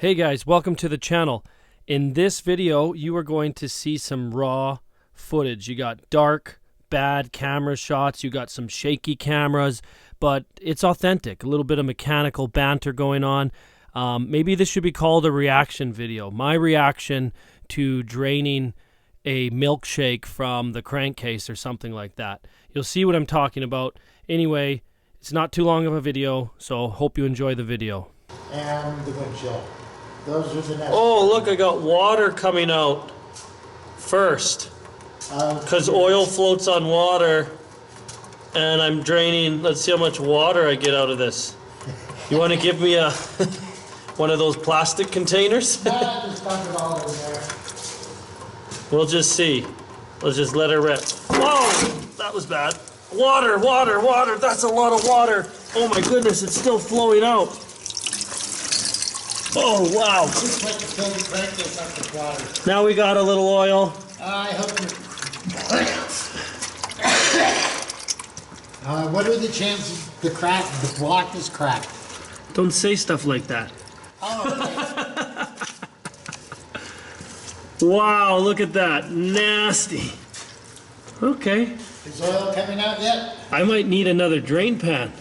Hey guys, welcome to the channel. In this video, you are going to see some raw footage. You got dark, bad camera shots, you got some shaky cameras, but it's authentic. A little bit of mechanical banter going on. Maybe this should be called a reaction video. My reaction to draining a milkshake from the crankcase or something like that. You'll see what I'm talking about. Anyway, it's not too long of a video, so hope you enjoy the video. And the windshield. Those are the necessary. Oh, look, I got water coming out first. Because oil floats on water, and I'm draining. Let's see how much water I get out of this. You want to give me a one of those plastic containers? Just dump it all in there. We'll just see. Let's just let it rip. Whoa, that was bad. Water, water, water. That's a lot of water. Oh my goodness, it's still flowing out. Oh, wow. Just like to fill the crankcase up with water. Now we got a little oil. I hope you... what are the chances the block is cracked? Don't say stuff like that. Oh, okay. Wow, look at that. Nasty. Okay. Is oil coming out yet? I might need another drain pan.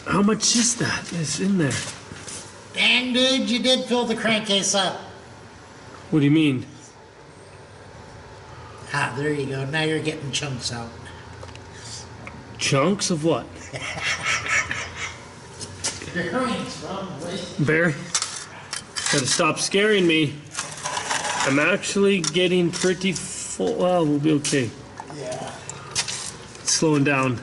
How much is that? It's in there. Dang, dude, you did fill the crankcase up. What do you mean? Ah, there you go. Now you're getting chunks out. Chunks of what? Bearings, probably. Barry? Gotta stop scaring me. I'm actually getting pretty full. Well, we'll be okay. Yeah. Slowing down.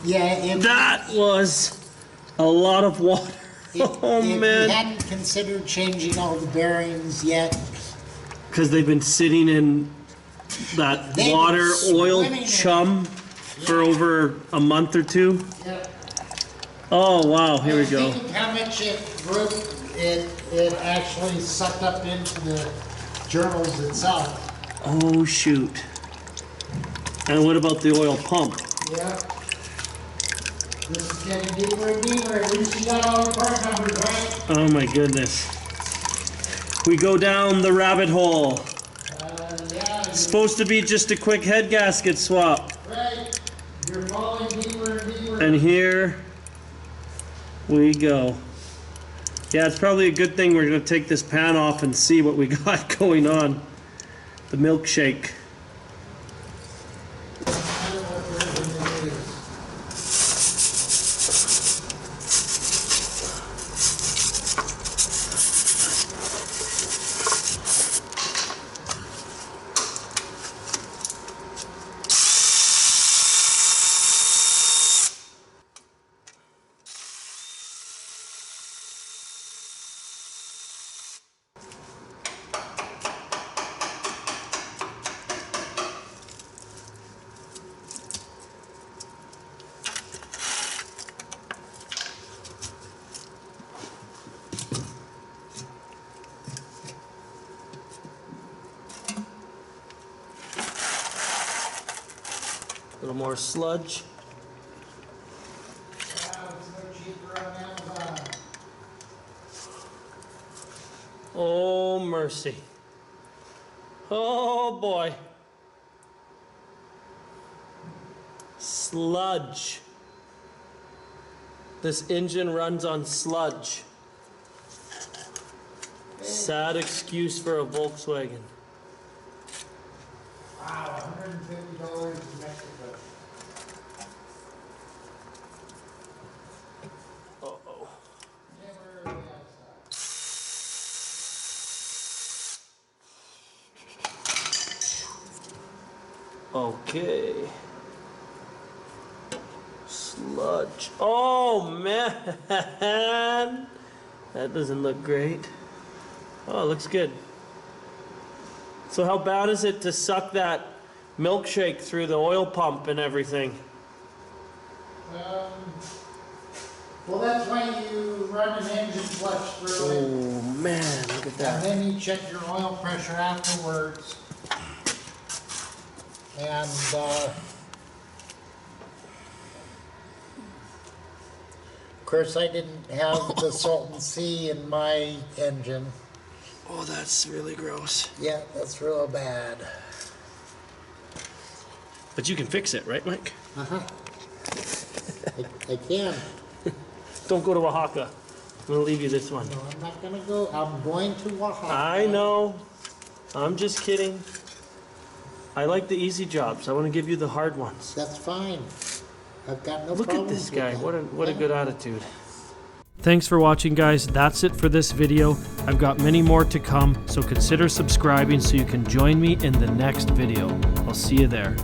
Yeah, That was a lot of water. Oh, if man. you hadn't considered changing all the bearings yet. Because they've been sitting in that water oil chum for over a month or two. Yep. Oh, wow. Here we go. Think of how much it broke, it actually sucked up into the journals itself. Oh, shoot. And what about the oil pump? Yeah. This is getting deeper and deeper. At least you got all the part numbers, right? Oh, my goodness. We go down the rabbit hole. Yeah. It's supposed to be just a quick head gasket swap. Right. You're falling deeper and deeper. And here we go. Yeah, it's probably a good thing we're going to take this pan off and see what we got going on. The milkshake. A little more sludge. It's no cheaper on Amazon. Oh, mercy. Oh, boy. Sludge. This engine runs on sludge. Sad excuse for a Volkswagen. Wow, $150 in Mexico. Uh-oh. Never the outside. Okay. Sludge. Oh, man. That doesn't look great. Oh, it looks good. So how bad is it to suck that milkshake through the oil pump and everything? Well, that's why you run an engine flush through it. Oh, man, look at And that. then you check your oil pressure afterwards. And Of course, I didn't have the Salton Sea in my engine. Oh, that's really gross. Yeah, that's real bad. But you can fix it, right, Mike? Uh-huh. I can. Don't go to Oaxaca. I'm going to leave you this one. No, I'm not gonna go. I'm going to Oaxaca. I know. I'm just kidding. I like the easy jobs. I want to give you the hard ones. That's fine. I've got no Look problems at this with guy. that. What a good attitude. Thanks for watching, guys. That's it for this video. I've got many more to come, so consider subscribing so you can join me in the next video. I'll see you there.